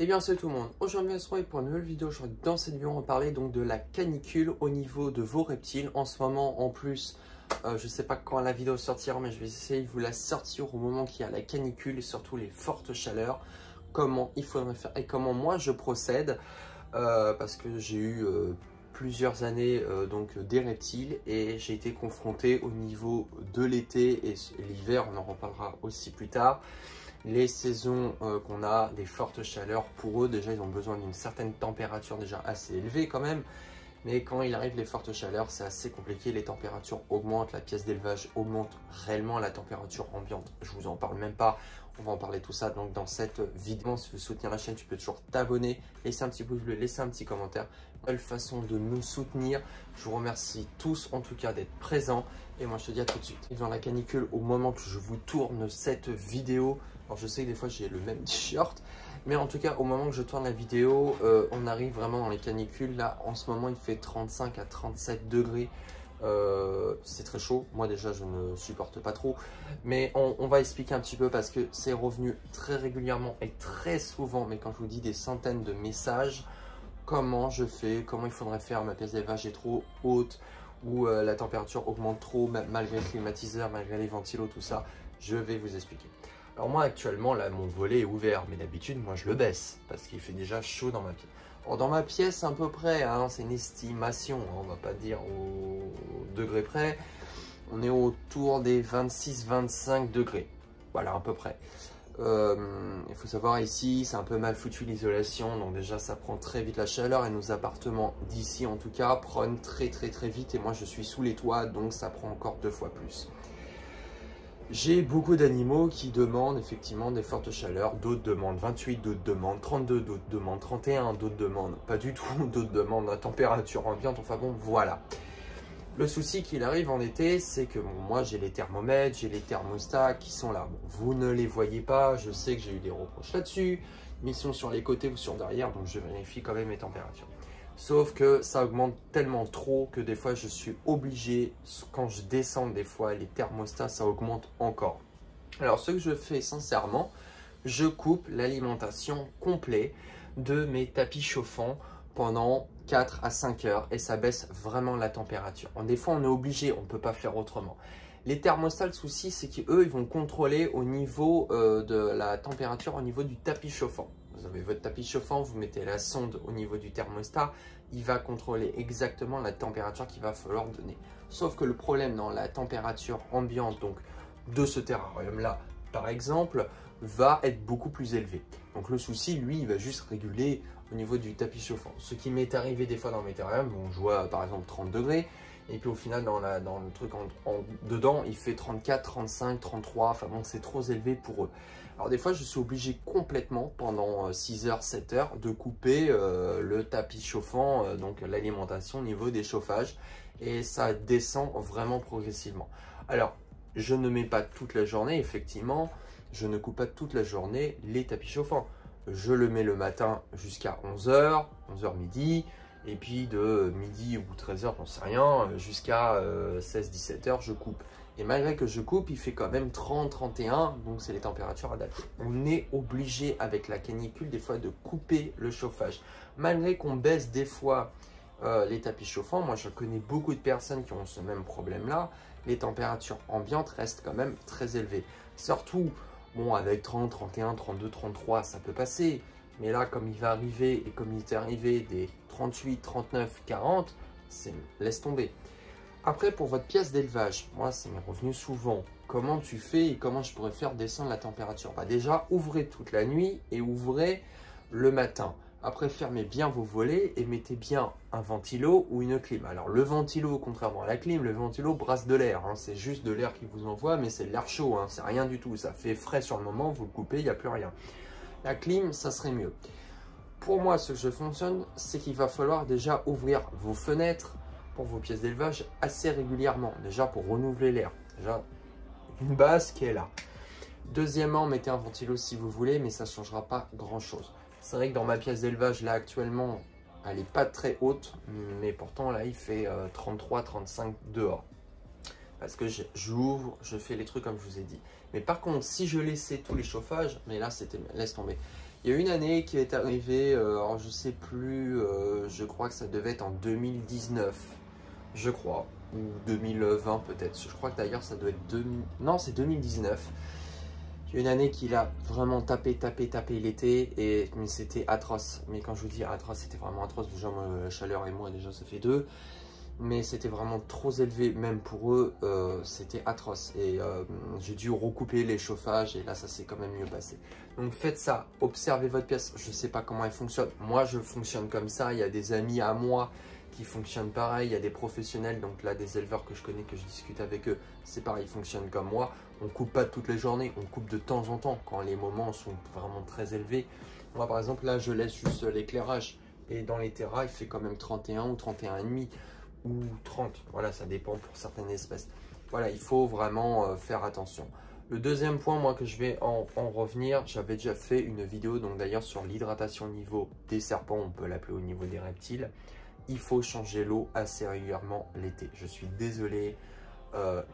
Eh bien salut tout le monde, aujourd'hui on se retrouve pour une nouvelle vidéo. Dans cette vidéo on va parler donc de la canicule au niveau de vos reptiles. En ce moment en plus, je sais pas quand la vidéo sortira, mais je vais essayer de vous la sortir au moment qu'il y a la canicule et surtout les fortes chaleurs. Comment il faudrait faire et comment moi je procède, parce que j'ai eu plusieurs années donc des reptiles et j'ai été confronté au niveau de l'été et l'hiver, on en reparlera aussi plus tard. Les saisons qu'on a des fortes chaleurs, pour eux déjà ils ont besoin d'une certaine température déjà assez élevée quand même, mais quand il arrive les fortes chaleurs c'est assez compliqué, les températures augmentent, la pièce d'élevage augmente réellement, la température ambiante je vous en parle même pas. On va en parler tout ça donc dans cette vidéo. Si tu veux soutenir la chaîne, tu peux toujours t'abonner, laisser un petit pouce bleu, laisser un petit commentaire. Belle façon de nous soutenir. Je vous remercie tous en tout cas d'être présents et moi je te dis à tout de suite. Dans la canicule, au moment que je vous tourne cette vidéo, alors je sais que des fois j'ai le même t-shirt, mais en tout cas au moment que je tourne la vidéo, on arrive vraiment dans les canicules. Là en ce moment il fait 35 à 37 degrés. C'est très chaud, moi déjà je ne supporte pas trop, mais on va expliquer un petit peu parce que c'est revenu très régulièrement et très souvent, mais quand je vous dis des centaines de messages, comment je fais, comment il faudrait faire, ma pièce d'élevage est trop haute ou la température augmente trop malgré le climatiseur, malgré les ventilos, tout ça, je vais vous expliquer. Alors moi actuellement là mon volet est ouvert, mais d'habitude moi je le baisse parce qu'il fait déjà chaud dans ma pièce. Alors, dans ma pièce à peu près, hein, c'est une estimation, hein, on va pas dire au degré près, on est autour des 26-25 degrés, voilà à peu près. Il faut savoir ici c'est un peu mal foutu l'isolation, donc déjà ça prend très vite la chaleur et nos appartements d'ici en tout cas prennent très vite et moi je suis sous les toits donc ça prend encore 2 fois plus. J'ai beaucoup d'animaux qui demandent effectivement des fortes chaleurs, d'autres demandent 28, d'autres demandent 32, d'autres demandent 31, d'autres demandent pas du tout, d'autres demandent la température ambiante, enfin bon voilà. Le souci qu'il arrive en été, c'est que bon, moi j'ai les thermomètres, j'ai les thermostats qui sont là. Bon, vous ne les voyez pas, je sais que j'ai eu des reproches là-dessus, mais ils sont sur les côtés ou sur derrière, donc je vérifie quand même les températures. Sauf que ça augmente tellement trop que des fois je suis obligé, quand je descends des fois les thermostats, ça augmente encore. Alors ce que je fais sincèrement, je coupe l'alimentation complète de mes tapis chauffants pendant 4 à 5 heures et ça baisse vraiment la température. Des fois on est obligé, on ne peut pas faire autrement. Les thermostats, le souci c'est qu'eux ils vont contrôler au niveau de la température au niveau du tapis chauffant. Vous avez votre tapis chauffant, vous mettez la sonde au niveau du thermostat, il va contrôler exactement la température qu'il va falloir donner. Sauf que le problème dans la température ambiante donc de ce terrarium là par exemple va être beaucoup plus élevé. Donc le souci lui il va juste réguler au niveau du tapis chauffant. Ce qui m'est arrivé des fois dans mes terrariums, bon, je vois par exemple 30 degrés et puis au final dans le truc dedans il fait 34, 35, 33, enfin bon c'est trop élevé pour eux. Alors des fois je suis obligé complètement pendant 6 heures, 7 heures de couper le tapis chauffant, donc l'alimentation au niveau des chauffages et ça descend vraiment progressivement. Alors je ne mets pas toute la journée, effectivement, je ne coupe pas toute la journée les tapis chauffants. Je le mets le matin jusqu'à 11 h, 11 h midi, et puis de midi ou 13 h, j'en sais rien, jusqu'à 16-17 h, je coupe. Et malgré que je coupe, il fait quand même 30-31, donc c'est les températures adaptées. On est obligé avec la canicule des fois de couper le chauffage. Malgré qu'on baisse des fois les tapis chauffants, moi je connais beaucoup de personnes qui ont ce même problème-là, les températures ambiantes restent quand même très élevées. Surtout, bon, avec 30, 31, 32, 33, ça peut passer. Mais là, comme il va arriver et comme il est arrivé des 38, 39, 40, laisse tomber. Après, pour votre pièce d'élevage, moi, ça m'est revenu souvent. Comment tu fais et comment je pourrais faire descendre la température? Bah déjà, ouvrez toute la nuit et ouvrez le matin. Après, fermez bien vos volets et mettez bien un ventilo ou une clim. Alors, le ventilo, contrairement à la clim, le ventilo brasse de l'air. Hein. C'est juste de l'air qui vous envoie, mais c'est de l'air chaud. Hein. C'est rien du tout. Ça fait frais sur le moment, vous le coupez, il n'y a plus rien. La clim, ça serait mieux. Pour moi, ce que je fonctionne, c'est qu'il va falloir déjà ouvrir vos fenêtres pour vos pièces d'élevage assez régulièrement. Déjà, pour renouveler l'air. Déjà, une base qui est là. Deuxièmement, mettez un ventilo si vous voulez, mais ça ne changera pas grand-chose. C'est vrai que dans ma pièce d'élevage, là, actuellement, elle n'est pas très haute, mais pourtant, là, il fait 33-35 dehors. Parce que j'ouvre, je fais les trucs comme je vous ai dit. Mais par contre, si je laissais tous les chauffages, mais là, laisse tomber. Il y a une année qui est arrivée, alors je sais plus, je crois que ça devait être en 2019, je crois, ou 2020 peut-être. Je crois que d'ailleurs ça doit être non, c'est 2019. Il y a une année qui a vraiment tapé l'été, mais c'était atroce. Mais quand je vous dis atroce, c'était vraiment atroce. Déjà, la chaleur et moi, déjà, ça fait deux. Mais c'était vraiment trop élevé, même pour eux, c'était atroce. Et j'ai dû recouper les chauffages et là, ça s'est quand même mieux passé. Donc faites ça, observez votre pièce. Je ne sais pas comment elle fonctionne. Moi, je fonctionne comme ça. Il y a des amis à moi qui fonctionnent pareil. Il y a des professionnels, donc là, des éleveurs que je connais, que je discute avec eux. C'est pareil, ils fonctionnent comme moi. On ne coupe pas toutes les journées, on coupe de temps en temps quand les moments sont vraiment très élevés. Moi, par exemple, là, je laisse juste l'éclairage. Et dans les terras, il fait quand même 31 ou 31,5 ou 30. Voilà, ça dépend pour certaines espèces. Voilà, il faut vraiment faire attention. Le deuxième point, moi, que je vais en revenir, j'avais déjà fait une vidéo, donc d'ailleurs, sur l'hydratation au niveau des serpents, on peut l'appeler au niveau des reptiles. Il faut changer l'eau assez régulièrement l'été. Je suis désolé,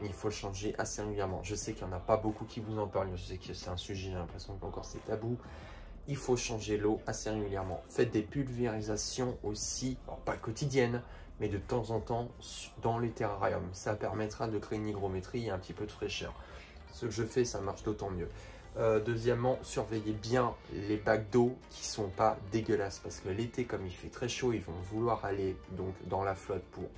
il faut changer assez régulièrement. Je sais qu'il n'y en a pas beaucoup qui vous en parlent. Je sais que c'est un sujet, j'ai l'impression qu'encore c'est tabou. Il faut changer l'eau assez régulièrement. Faites des pulvérisations aussi, alors pas quotidiennes, mais de temps en temps dans les terrariums. Ça permettra de créer une hygrométrie et un petit peu de fraîcheur. Ce que je fais, ça marche d'autant mieux. Deuxièmement, surveillez bien les bacs d'eau qui sont pas dégueulasses. Parce que l'été, comme il fait très chaud, ils vont vouloir aller donc dans la flotte pour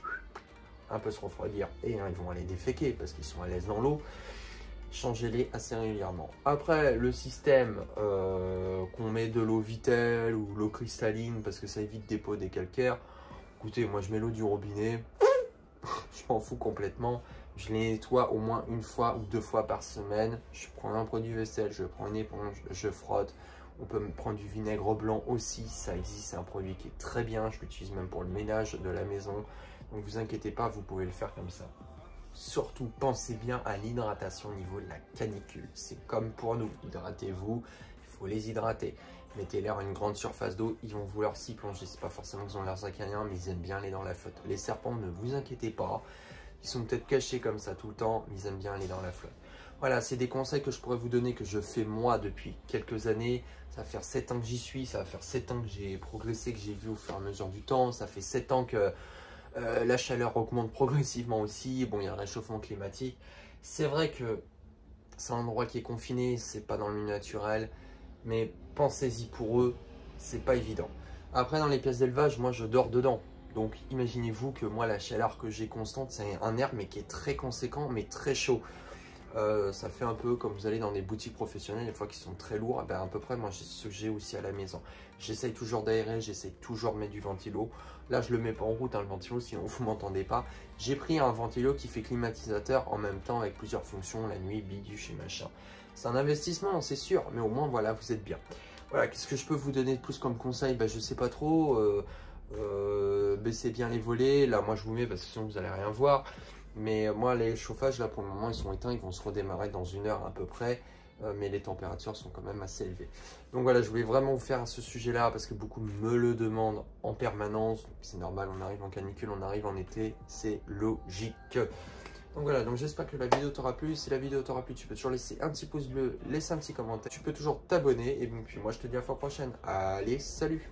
un peu se refroidir. Et ils vont aller déféquer parce qu'ils sont à l'aise dans l'eau. Changez-les assez régulièrement. Après, le système qu'on met de l'eau Vittel ou l'eau cristalline parce que ça évite des pots, des calcaires. Écoutez, moi je mets l'eau du robinet, je m'en fous complètement. Je les nettoie au moins une fois ou deux fois par semaine. Je prends un produit vaisselle, je prends une éponge, je frotte. On peut me prendre du vinaigre blanc aussi, ça existe, c'est un produit qui est très bien. Je l'utilise même pour le ménage de la maison. Donc vous inquiétez pas, vous pouvez le faire comme ça. Surtout, pensez bien à l'hydratation au niveau de la canicule. C'est comme pour nous, hydratez-vous, il faut les hydrater. Mettez-leur une grande surface d'eau, ils vont vouloir s'y plonger. C'est pas forcément qu'ils ont leurs acariens, mais ils aiment bien aller dans la flotte. Les serpents, ne vous inquiétez pas, ils sont peut-être cachés comme ça tout le temps, mais ils aiment bien aller dans la flotte. Voilà, c'est des conseils que je pourrais vous donner, que je fais moi depuis quelques années. Ça va faire 7 ans que j'y suis, ça va faire 7 ans que j'ai progressé, que j'ai vu au fur et à mesure du temps. Ça fait 7 ans que la chaleur augmente progressivement aussi. Bon, il y a un réchauffement climatique. C'est vrai que c'est un endroit qui est confiné, c'est pas dans le milieu naturel. Mais pensez-y pour eux, c'est pas évident. Après, dans les pièces d'élevage, moi je dors dedans. Donc imaginez-vous que moi la chaleur que j'ai constante, c'est un air mais qui est très conséquent, mais très chaud. Ça fait un peu comme vous allez dans des boutiques professionnelles, des fois qui sont très lourds, ben à peu près moi c'est ce que j'ai aussi à la maison. J'essaye toujours d'aérer, j'essaye toujours de mettre du ventilo. Là je le mets pas en route, hein, le ventilo, sinon vous m'entendez pas. J'ai pris un ventilo qui fait climatisateur en même temps avec plusieurs fonctions, la nuit, biduche et machin. C'est un investissement, c'est sûr, mais au moins voilà, vous êtes bien. Voilà, qu'est-ce que je peux vous donner de plus comme conseil? Ben, je sais pas trop. Baissez bien les volets. Là, moi je vous mets parce que sinon vous allez rien voir. Mais moi, les chauffages, là, pour le moment, ils sont éteints. Ils vont se redémarrer dans 1 heure à peu près. Mais les températures sont quand même assez élevées. Donc voilà, je voulais vraiment vous faire ce sujet-là parce que beaucoup me le demandent en permanence. C'est normal, on arrive en canicule, on arrive en été. C'est logique. Donc voilà, donc j'espère que la vidéo t'aura plu. Si la vidéo t'aura plu, tu peux toujours laisser un petit pouce bleu, laisser un petit commentaire. Tu peux toujours t'abonner. Et puis moi, je te dis à la fois prochaine. Allez, salut!